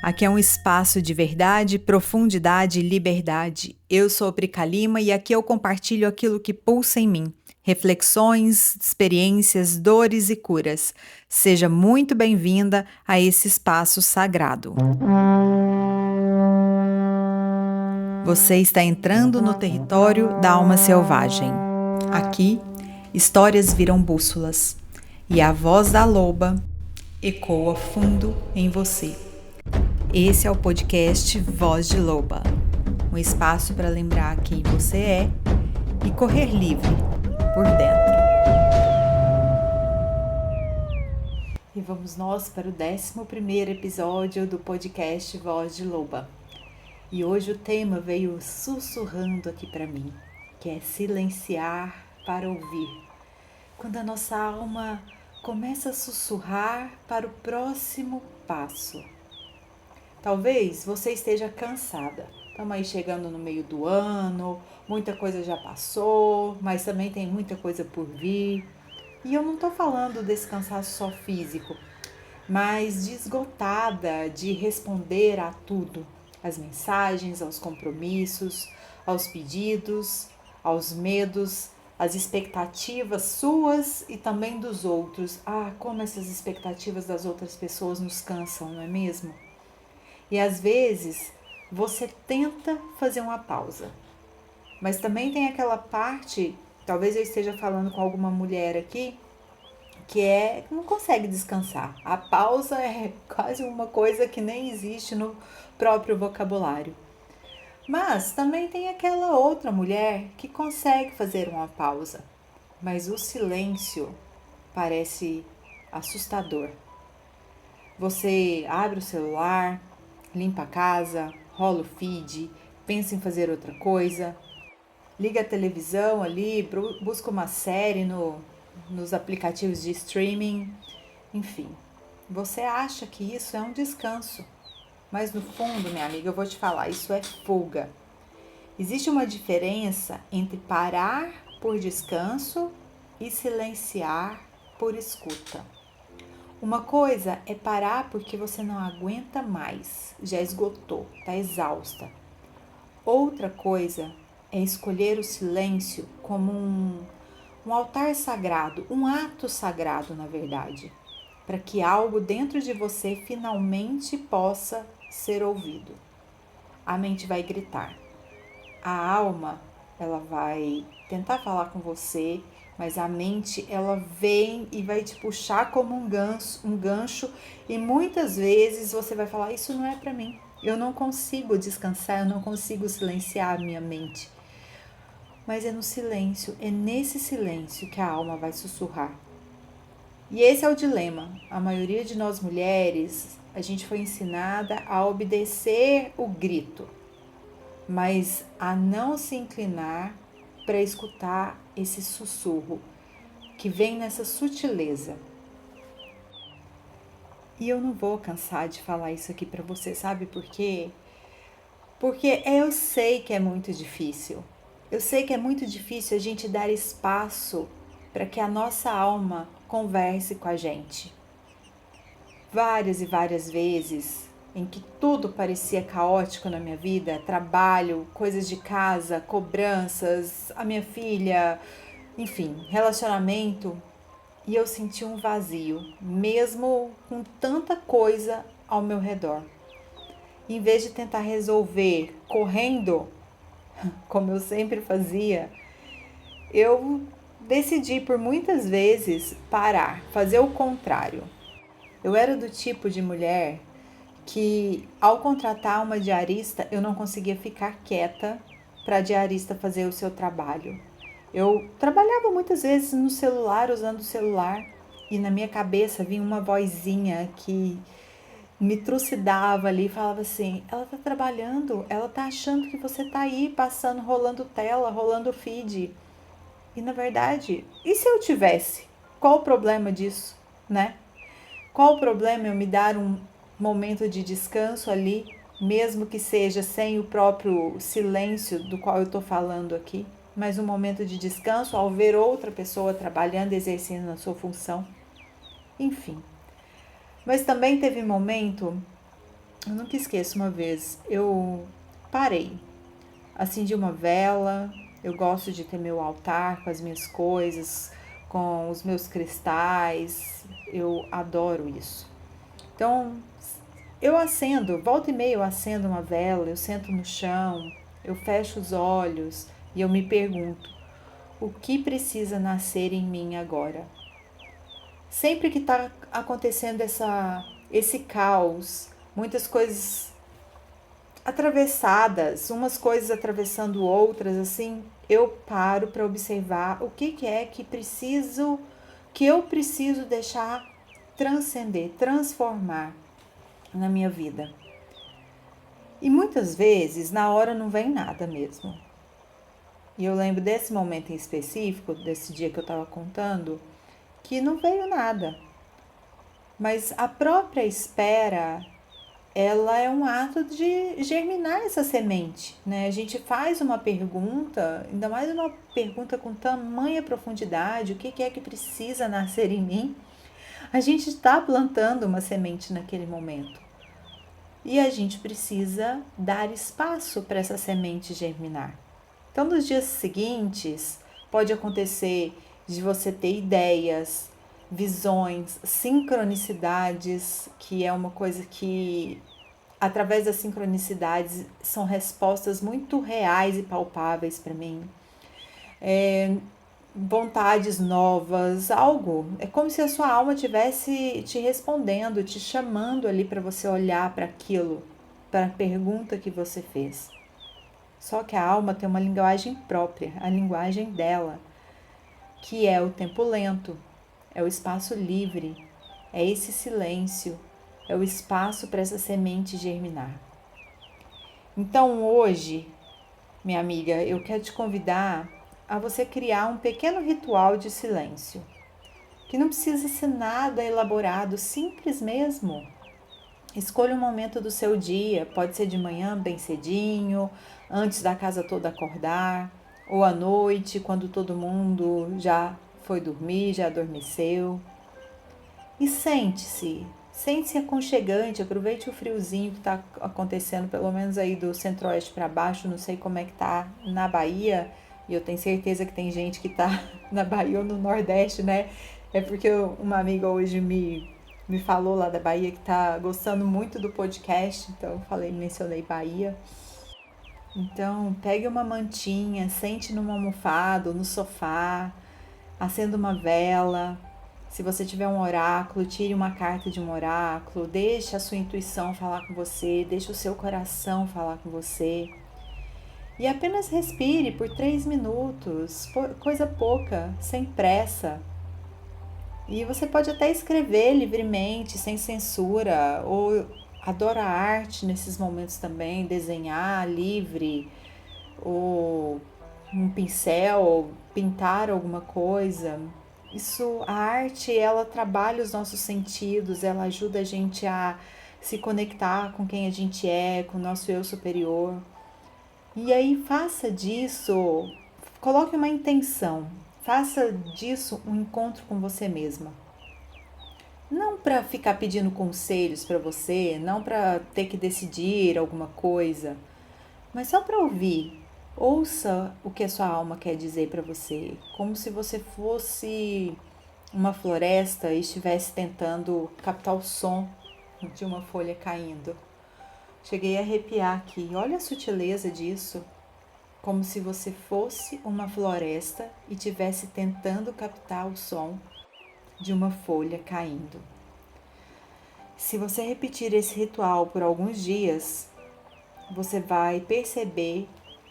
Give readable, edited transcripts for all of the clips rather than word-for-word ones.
Aqui é um espaço de verdade, profundidade e liberdade. Eu sou Prica Lima e aqui eu compartilho aquilo que pulsa em mim. Reflexões, experiências, dores e curas. Seja muito bem-vinda a esse espaço sagrado. Você está entrando no território da alma selvagem. Aqui, histórias viram bússolas e a voz da loba ecoa fundo em você. Esse é o podcast Voz de Loba, um espaço para lembrar quem você é e correr livre por dentro. E vamos nós para o 11º episódio do podcast Voz de Loba. E hoje o tema veio sussurrando aqui para mim, que é silenciar para ouvir. Quando a nossa alma começa a sussurrar para o próximo passo. Talvez você esteja cansada. Estamos aí chegando no meio do ano, muita coisa já passou, mas também tem muita coisa por vir. E eu não estou falando desse cansaço só físico, mas de esgotada de responder a tudo. Às mensagens, aos compromissos, aos pedidos, aos medos, às expectativas suas e também dos outros. Como essas expectativas das outras pessoas nos cansam, não é mesmo? E às vezes você tenta fazer uma pausa, mas também tem aquela parte, talvez eu esteja falando com alguma mulher aqui, que não consegue descansar. A pausa é quase uma coisa que nem existe no próprio vocabulário. Mas também tem aquela outra mulher que consegue fazer uma pausa, mas o silêncio parece assustador. Você abre o celular, limpa a casa, rola o feed, pensa em fazer outra coisa, liga a televisão ali, busca uma série nos aplicativos de streaming, enfim. Você acha que isso é um descanso, mas no fundo, minha amiga, eu vou te falar, isso é fuga. Existe uma diferença entre parar por descanso e silenciar por escuta. Uma coisa é parar porque você não aguenta mais, já esgotou, está exausta. Outra coisa é escolher o silêncio como um altar sagrado, um ato sagrado, na verdade, para que algo dentro de você finalmente possa ser ouvido. A mente vai gritar. A alma, ela vai tentar falar com você, mas a mente, ela vem e vai te puxar como um gancho e muitas vezes você vai falar, isso não é para mim. Eu não consigo descansar, eu não consigo silenciar a minha mente. Mas é no silêncio, é nesse silêncio que a alma vai sussurrar. E esse é o dilema. A maioria de nós mulheres, a gente foi ensinada a obedecer o grito, mas a não se inclinar para escutar esse sussurro que vem nessa sutileza. E eu não vou cansar de falar isso aqui para você, sabe por quê? Porque eu sei que é muito difícil. Eu sei que é muito difícil a gente dar espaço para que a nossa alma converse com a gente. Várias e várias vezes em que tudo parecia caótico na minha vida, trabalho, coisas de casa, cobranças, a minha filha, enfim, relacionamento, e eu senti um vazio, mesmo com tanta coisa ao meu redor. Em vez de tentar resolver correndo, como eu sempre fazia, eu decidi por muitas vezes parar, fazer o contrário. Eu era do tipo de mulher que, ao contratar uma diarista, eu não conseguia ficar quieta para a diarista fazer o seu trabalho. Eu trabalhava muitas vezes no celular, usando o celular, e na minha cabeça vinha uma vozinha que me trucidava ali, falava assim, ela tá trabalhando, ela tá achando que você tá aí passando, rolando tela, rolando feed. E na verdade, e se eu tivesse? Qual o problema disso, né? Qual o problema eu me dar um momento de descanso ali, mesmo que seja sem o próprio silêncio do qual eu estou falando aqui, mas um momento de descanso ao ver outra pessoa trabalhando, exercendo a sua função? Enfim. Mas também teve momento Eu nunca esqueço uma vez, eu parei, acendi uma vela, eu gosto de ter meu altar com as minhas coisas, com os meus cristais, eu adoro isso. Então, eu acendo, volta e meia eu acendo uma vela, eu sento no chão, eu fecho os olhos e eu me pergunto, o que precisa nascer em mim agora? Sempre que está acontecendo esse caos, muitas coisas atravessadas, umas coisas atravessando outras, assim, eu paro para observar o que é que eu preciso deixar transcender, transformar na minha vida. E muitas vezes, na hora não vem nada mesmo. E eu lembro desse momento em específico, desse dia que eu estava contando, que não veio nada. Mas a própria espera, ela é um ato de germinar essa semente, né? A gente faz uma pergunta, ainda mais uma pergunta com tamanha profundidade, o que é que precisa nascer em mim? A gente está plantando uma semente naquele momento. E a gente precisa dar espaço para essa semente germinar. Então, nos dias seguintes, pode acontecer de você ter ideias, visões, sincronicidades, que é uma coisa que, através das sincronicidades, são respostas muito reais e palpáveis para mim. Vontades novas, algo. É como se a sua alma estivesse te respondendo, te chamando ali para você olhar para aquilo, para a pergunta que você fez. Só que a alma tem uma linguagem própria, a linguagem dela, que é o tempo lento, é o espaço livre, é esse silêncio, é o espaço para essa semente germinar. Então hoje, minha amiga, eu quero te convidar a você criar um pequeno ritual de silêncio, que não precisa ser nada elaborado, simples mesmo. Escolha um momento do seu dia, pode ser de manhã bem cedinho, antes da casa toda acordar, ou à noite, quando todo mundo já foi dormir, já adormeceu. E sente-se aconchegante, aproveite o friozinho que está acontecendo, pelo menos aí do centro-oeste para baixo, não sei como é que tá na Bahia, e eu tenho certeza que tem gente que tá na Bahia ou no Nordeste, né? É porque uma amiga hoje me falou lá da Bahia que tá gostando muito do podcast, então eu mencionei Bahia. Então, pegue uma mantinha, sente numa almofada ou no sofá, acenda uma vela. Se você tiver um oráculo, tire uma carta de um oráculo, deixe a sua intuição falar com você, deixe o seu coração falar com você. E apenas respire por 3 minutos, coisa pouca, sem pressa. E você pode até escrever livremente, sem censura, ou adora a arte nesses momentos também, desenhar livre, ou um pincel, pintar alguma coisa. Isso, a arte, ela trabalha os nossos sentidos, ela ajuda a gente a se conectar com quem a gente é, com o nosso eu superior. E aí faça disso, coloque uma intenção, faça disso um encontro com você mesma. Não para ficar pedindo conselhos para você, não para ter que decidir alguma coisa, mas só para ouvir. Ouça o que a sua alma quer dizer para você, como se você fosse uma floresta e estivesse tentando captar o som de uma folha caindo. Cheguei a arrepiar aqui. Olha a sutileza disso. Como se você fosse uma floresta e estivesse tentando captar o som de uma folha caindo. Se você repetir esse ritual por alguns dias, você vai perceber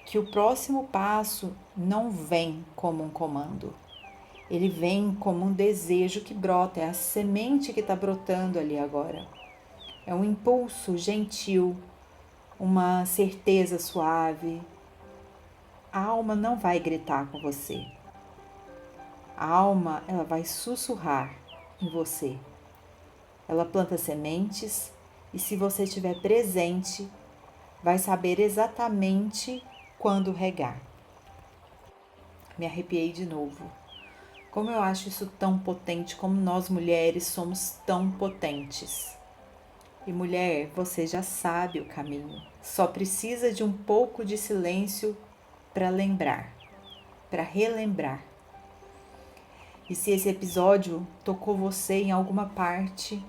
que o próximo passo não vem como um comando. Ele vem como um desejo que brota, é a semente que está brotando ali agora. É um impulso gentil, uma certeza suave. A alma não vai gritar com você. A alma, ela vai sussurrar em você. Ela planta sementes e, se você estiver presente, vai saber exatamente quando regar. Me arrepiei de novo. Como eu acho isso tão potente, como nós mulheres somos tão potentes. E mulher, você já sabe o caminho. Só precisa de um pouco de silêncio para lembrar, para relembrar. E se esse episódio tocou você em alguma parte,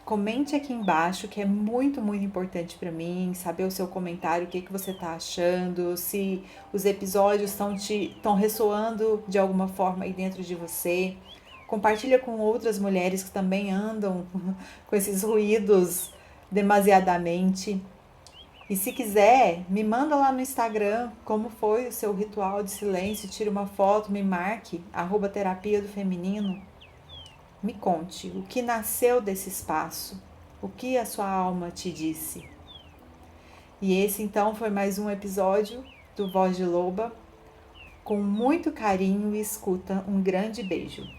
comente aqui embaixo, que é muito, muito importante para mim saber o seu comentário, o que você está achando, se os episódios estão ressoando de alguma forma aí dentro de você. Compartilha com outras mulheres que também andam com esses ruídos demasiadamente. E se quiser, me manda lá no Instagram como foi o seu ritual de silêncio, tire uma foto, me marque, @terapia do feminino. Me conte o que nasceu desse espaço, o que a sua alma te disse. E esse então foi mais um episódio do Voz de Loba. Com muito carinho e escuta, um grande beijo.